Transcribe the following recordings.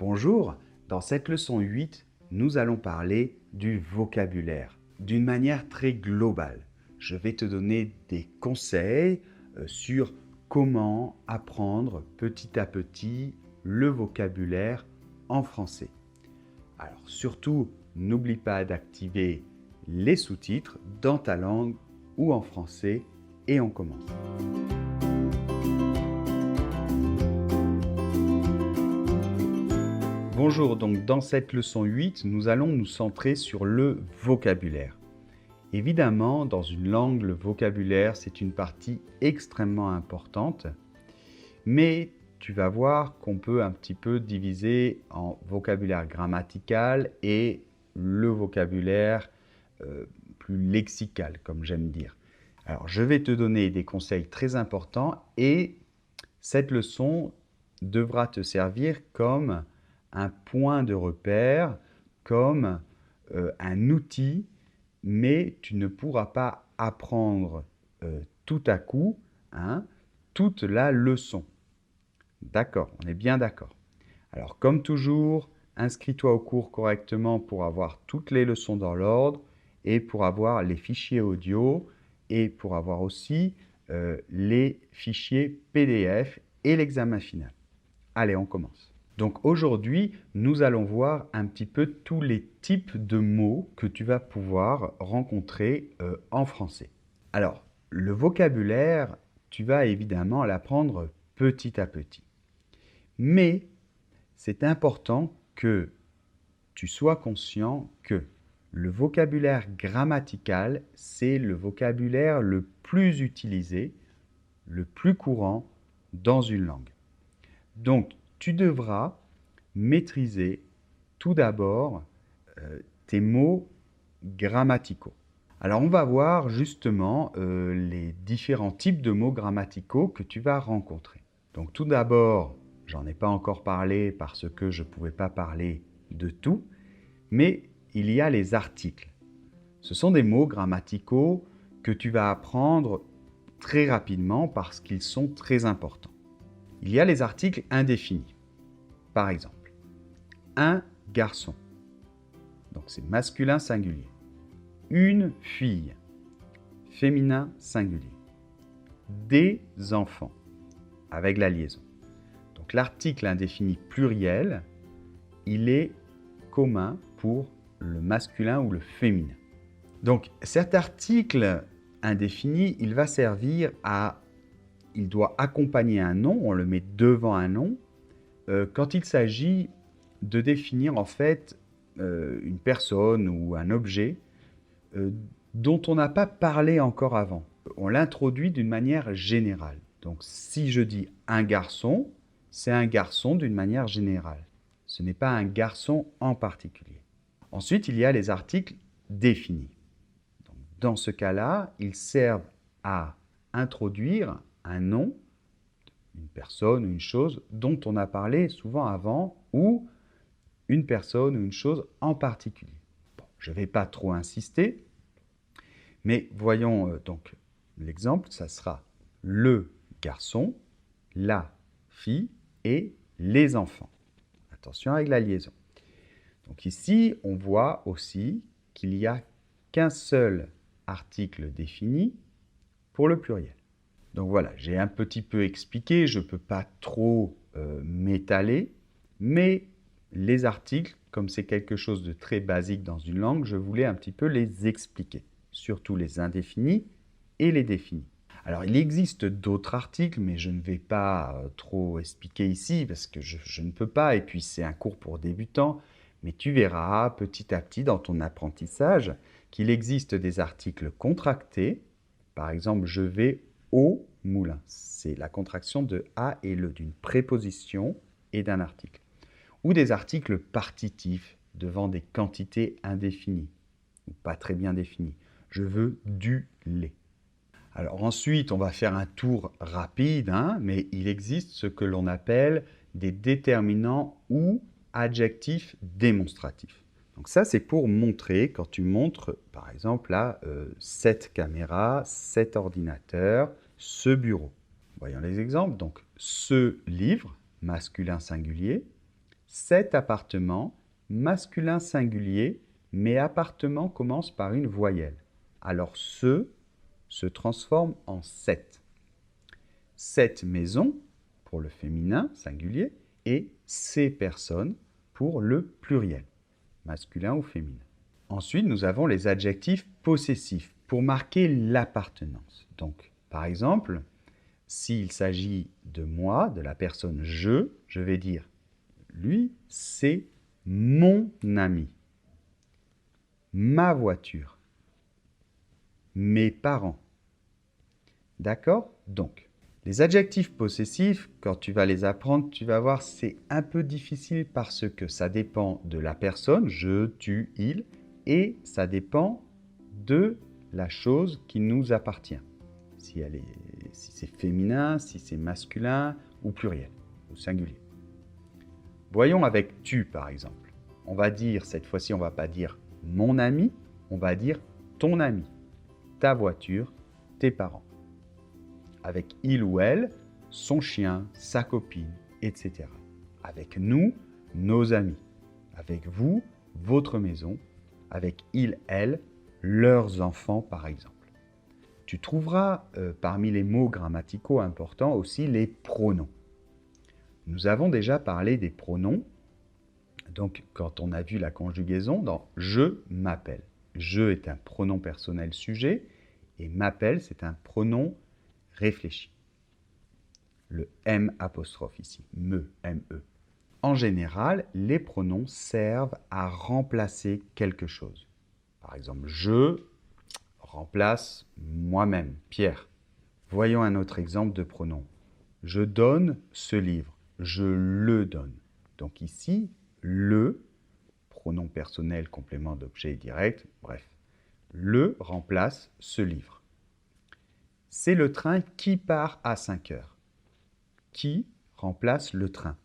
Bonjour, dans cette leçon 8, nous allons parler du vocabulaire d'une manière très globale. Je vais te donner des conseils sur comment apprendre petit à petit le vocabulaire en français. Alors surtout, n'oublie pas d'activer les sous-titres dans ta langue ou en français et on commence. Bonjour, donc dans cette leçon 8, nous allons nous centrer sur le vocabulaire. Évidemment, dans une langue, le vocabulaire, c'est une partie extrêmement importante, mais tu vas voir qu'on peut un petit peu diviser en vocabulaire grammatical et le vocabulaire plus lexical, comme j'aime dire. Alors, je vais te donner des conseils très importants et cette leçon devra te servir comme un point de repère, comme un outil, mais tu ne pourras pas apprendre tout à coup toute la leçon. D'accord, on est bien d'accord. Alors comme toujours, inscris-toi au cours correctement pour avoir toutes les leçons dans l'ordre et pour avoir les fichiers audio et pour avoir aussi les fichiers PDF et l'examen final. Allez, on commence. Donc aujourd'hui, nous allons voir un petit peu tous les types de mots que tu vas pouvoir rencontrer en français. Alors, le vocabulaire, tu vas évidemment l'apprendre petit à petit. Mais c'est important que tu sois conscient que le vocabulaire grammatical, c'est le vocabulaire le plus utilisé, le plus courant dans une langue. Donc, tu devras maîtriser tout d'abord tes mots grammaticaux. Alors, on va voir justement les différents types de mots grammaticaux que tu vas rencontrer. Donc, tout d'abord, j'en ai pas encore parlé parce que je ne pouvais pas parler de tout, mais il y a les articles. Ce sont des mots grammaticaux que tu vas apprendre très rapidement parce qu'ils sont très importants. Il y a les articles indéfinis. Par exemple, un garçon. Donc c'est masculin singulier. Une fille. Féminin singulier. Des enfants. Avec la liaison. Donc l'article indéfini pluriel, il est commun pour le masculin ou le féminin. Donc cet article indéfini, il va servir à... Il doit accompagner un nom, on le met devant un nom, quand il s'agit de définir en fait une personne ou un objet dont on n'a pas parlé encore avant. On l'introduit d'une manière générale. Donc si je dis un garçon, c'est un garçon d'une manière générale. Ce n'est pas un garçon en particulier. Ensuite, il y a les articles définis. Donc, dans ce cas-là, ils servent à introduire un nom, une personne ou une chose dont on a parlé souvent avant, ou une personne ou une chose en particulier. Bon, je ne vais pas trop insister, mais voyons donc l'exemple, ça sera le garçon, la fille et les enfants. Attention avec la liaison. Donc ici, on voit aussi qu'il n'y a qu'un seul article défini pour le pluriel. Donc voilà, j'ai un petit peu expliqué, je ne peux pas trop m'étaler, mais les articles, comme c'est quelque chose de très basique dans une langue, je voulais un petit peu les expliquer, surtout les indéfinis et les définis. Alors il existe d'autres articles, mais je ne vais pas trop expliquer ici parce que je ne peux pas, et puis c'est un cours pour débutants, mais tu verras petit à petit dans ton apprentissage qu'il existe des articles contractés. Par exemple, je vais au moulin. C'est la contraction de A et le, d'une préposition et d'un article. Ou des articles partitifs devant des quantités indéfinies ou pas très bien définies. Je veux du lait. Alors ensuite, on va faire un tour rapide, mais il existe ce que l'on appelle des déterminants ou adjectifs démonstratifs. Donc ça, c'est pour montrer, quand tu montres, par exemple, là, cette caméra, cet ordinateur, ce bureau. Voyons les exemples. Donc, ce livre, masculin singulier, Cet appartement, masculin singulier, mais appartement commence par une voyelle. Alors ce se transforme en cette. Cette maison, pour le féminin singulier, et ces personnes pour le pluriel, masculin ou féminin. Ensuite, nous avons les adjectifs possessifs pour marquer l'appartenance. Donc, par exemple, s'il s'agit de moi, de la personne je vais dire lui, c'est mon ami, ma voiture, mes parents. D'accord? Donc, les adjectifs possessifs, quand tu vas les apprendre, tu vas voir, c'est un peu difficile parce que ça dépend de la personne, je, tu, il, et ça dépend de la chose qui nous appartient. Si c'est féminin, si c'est masculin ou pluriel ou singulier. Voyons avec tu par exemple. On va dire, cette fois-ci, on ne va pas dire mon ami, on va dire ton ami, ta voiture, tes parents. Avec il ou elle, son chien, sa copine, etc. Avec nous, nos amis. Avec vous, votre maison. Avec il, elle, leurs enfants par exemple. Tu trouveras parmi les mots grammaticaux importants aussi les pronoms. Nous avons déjà parlé des pronoms. Donc, quand on a vu la conjugaison dans « je m'appelle ». Je est un pronom personnel sujet et m'appelle, c'est un pronom réfléchi. Le M apostrophe ici, me, M-E. En général, les pronoms servent à remplacer quelque chose. Par exemple, je remplace moi-même, Pierre. Voyons un autre exemple de pronom. Je donne ce livre, je le donne. Donc ici, le, pronom personnel, complément d'objet direct, bref. Le remplace ce livre. C'est le train qui part à 5 heures. Qui remplace le train.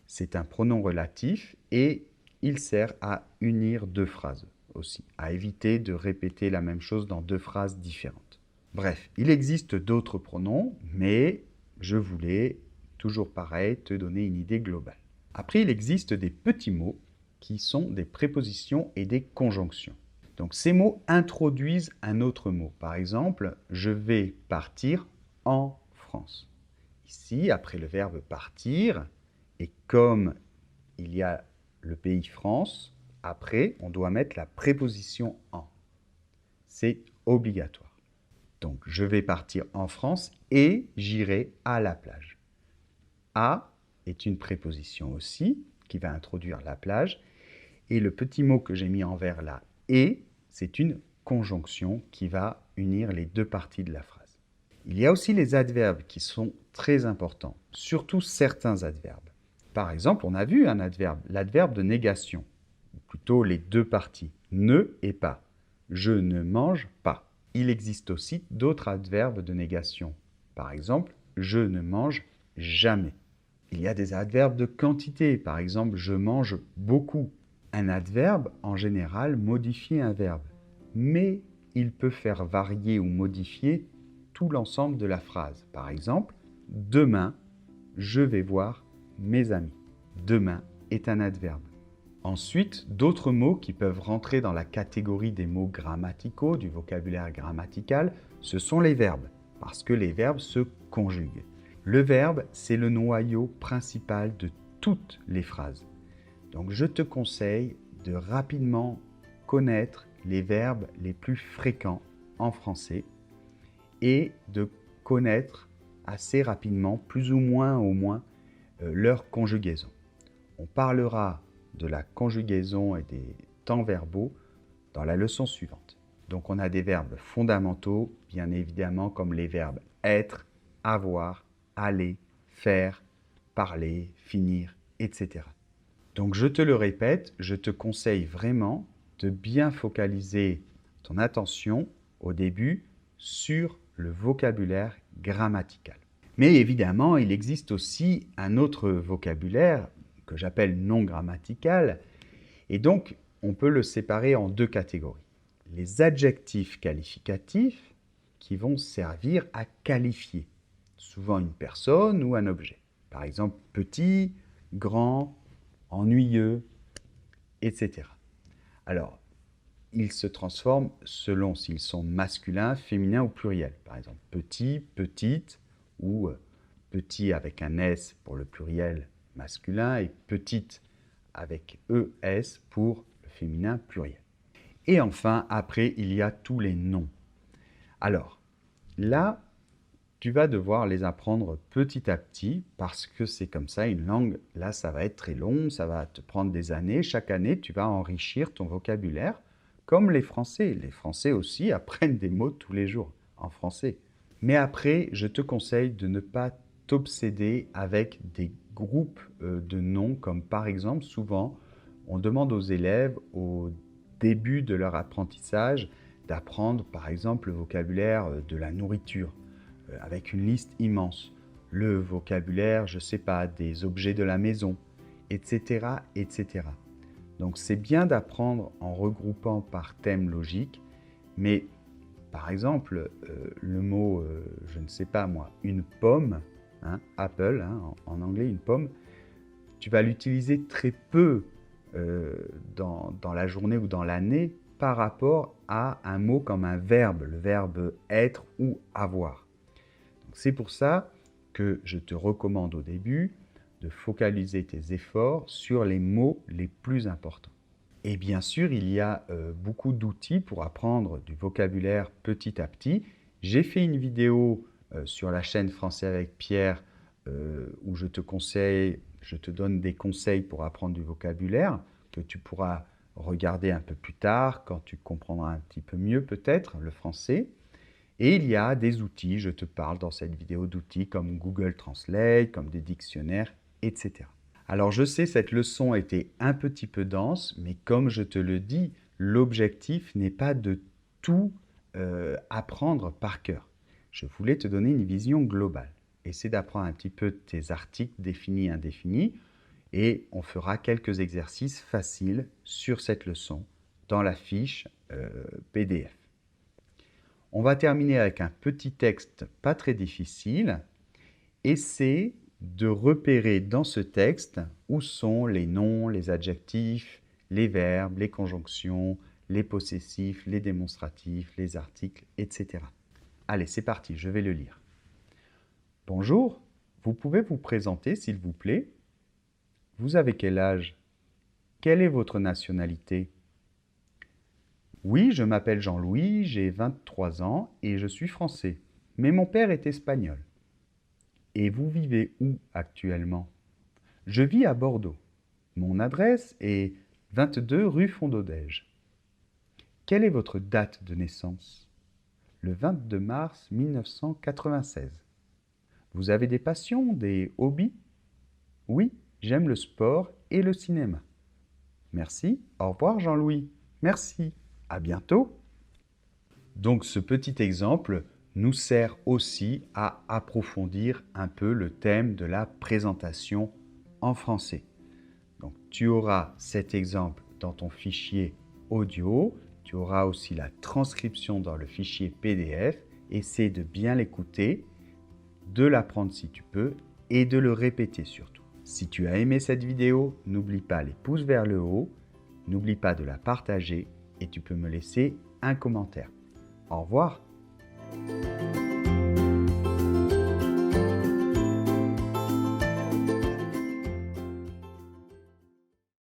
C'est un pronom relatif et il sert à unir deux phrases aussi, à éviter de répéter la même chose dans deux phrases différentes. Bref, il existe d'autres pronoms, mais je voulais, toujours pareil, te donner une idée globale. Après, il existe des petits mots qui sont des prépositions et des conjonctions. Donc ces mots introduisent un autre mot. Par exemple, je vais partir en France. Ici, après le verbe partir, et comme il y a le pays France, après, on doit mettre la préposition en. C'est obligatoire. Donc, je vais partir en France et j'irai à la plage. À est une préposition aussi qui va introduire la plage. Et le petit mot que j'ai mis en vert là, et, c'est une conjonction qui va unir les deux parties de la phrase. Il y a aussi les adverbes qui sont très importants, surtout certains adverbes. Par exemple, on a vu un adverbe, l'adverbe de négation, ou plutôt les deux parties, ne et pas. Je ne mange pas. Il existe aussi d'autres adverbes de négation. Par exemple, je ne mange jamais. Il y a des adverbes de quantité, par exemple, je mange beaucoup. Un adverbe, en général, modifie un verbe, mais il peut faire varier ou modifier tout l'ensemble de la phrase. Par exemple, demain, je vais voir mes amis. Demain est un adverbe. Ensuite, d'autres mots qui peuvent rentrer dans la catégorie des mots grammaticaux, du vocabulaire grammatical, ce sont les verbes, parce que les verbes se conjuguent. Le verbe, c'est le noyau principal de toutes les phrases. Donc je te conseille de rapidement connaître les verbes les plus fréquents en français et de connaître assez rapidement, plus ou moins au moins, leur conjugaison. On parlera de la conjugaison et des temps verbaux dans la leçon suivante. Donc on a des verbes fondamentaux, bien évidemment, comme les verbes être, avoir, aller, faire, parler, finir, etc. Donc je te le répète, je te conseille vraiment de bien focaliser ton attention au début sur le vocabulaire grammatical. Mais évidemment, il existe aussi un autre vocabulaire que j'appelle non grammatical, et donc on peut le séparer en deux catégories. Les adjectifs qualificatifs qui vont servir à qualifier, souvent une personne ou un objet. Par exemple, petit, grand, ennuyeux, etc. Alors, ils se transforment selon s'ils sont masculins, féminins ou pluriels. Par exemple, petit, petite ou petit avec un S pour le pluriel masculin et petite avec ES pour le féminin pluriel. Et enfin, après, il y a tous les noms. Alors, là, tu vas devoir les apprendre petit à petit parce que c'est comme ça, une langue, là, ça va être très long, ça va te prendre des années. Chaque année, tu vas enrichir ton vocabulaire comme les Français. Les Français aussi apprennent des mots tous les jours en français. Mais après, je te conseille de ne pas t'obséder avec des groupes de noms, comme par exemple, souvent, on demande aux élèves au début de leur apprentissage d'apprendre par exemple le vocabulaire de la nourriture avec une liste immense, le vocabulaire, je ne sais pas, des objets de la maison, etc., etc. Donc c'est bien d'apprendre en regroupant par thème logique, mais par exemple, le mot, je ne sais pas moi, une pomme, hein, apple, hein, en anglais, une pomme, tu vas l'utiliser très peu dans la journée ou dans l'année par rapport à un mot comme un verbe, le verbe être ou avoir. C'est pour ça que je te recommande au début de focaliser tes efforts sur les mots les plus importants. Et bien sûr, il y a beaucoup d'outils pour apprendre du vocabulaire petit à petit. J'ai fait une vidéo sur la chaîne Français avec Pierre où je te donne des conseils pour apprendre du vocabulaire que tu pourras regarder un peu plus tard quand tu comprendras un petit peu mieux peut-être le français. Et il y a des outils, je te parle dans cette vidéo d'outils comme Google Translate, comme des dictionnaires, etc. Alors je sais, cette leçon était un petit peu dense, mais comme je te le dis, l'objectif n'est pas de tout apprendre par cœur. Je voulais te donner une vision globale. Essaie d'apprendre un petit peu tes articles définis, indéfinis, et on fera quelques exercices faciles sur cette leçon dans la fiche PDF. On va terminer avec un petit texte pas très difficile. Essaie de repérer dans ce texte où sont les noms, les adjectifs, les verbes, les conjonctions, les possessifs, les démonstratifs, les articles, etc. Allez, c'est parti, je vais le lire. Bonjour, vous pouvez vous présenter s'il vous plaît? Vous avez quel âge? Quelle est votre nationalité? Oui, je m'appelle Jean-Louis, j'ai 23 ans et je suis français, mais mon père est espagnol. Et vous vivez où actuellement? Je vis à Bordeaux. Mon adresse est 22 rue Fondodège. Quelle est votre date de naissance? Le 22 mars 1996. Vous avez des passions, des hobbies? Oui, j'aime le sport et le cinéma. Merci, au revoir Jean-Louis. Merci. À bientôt. Donc ce petit exemple nous sert aussi à approfondir un peu le thème de la présentation en français. Donc tu auras cet exemple dans ton fichier audio, tu auras aussi la transcription dans le fichier PDF. Essaie de bien l'écouter, de l'apprendre si tu peux et de le répéter surtout. Si tu as aimé cette vidéo, n'oublie pas les pouces vers le haut, n'oublie pas de la partager et tu peux me laisser un commentaire. Au revoir.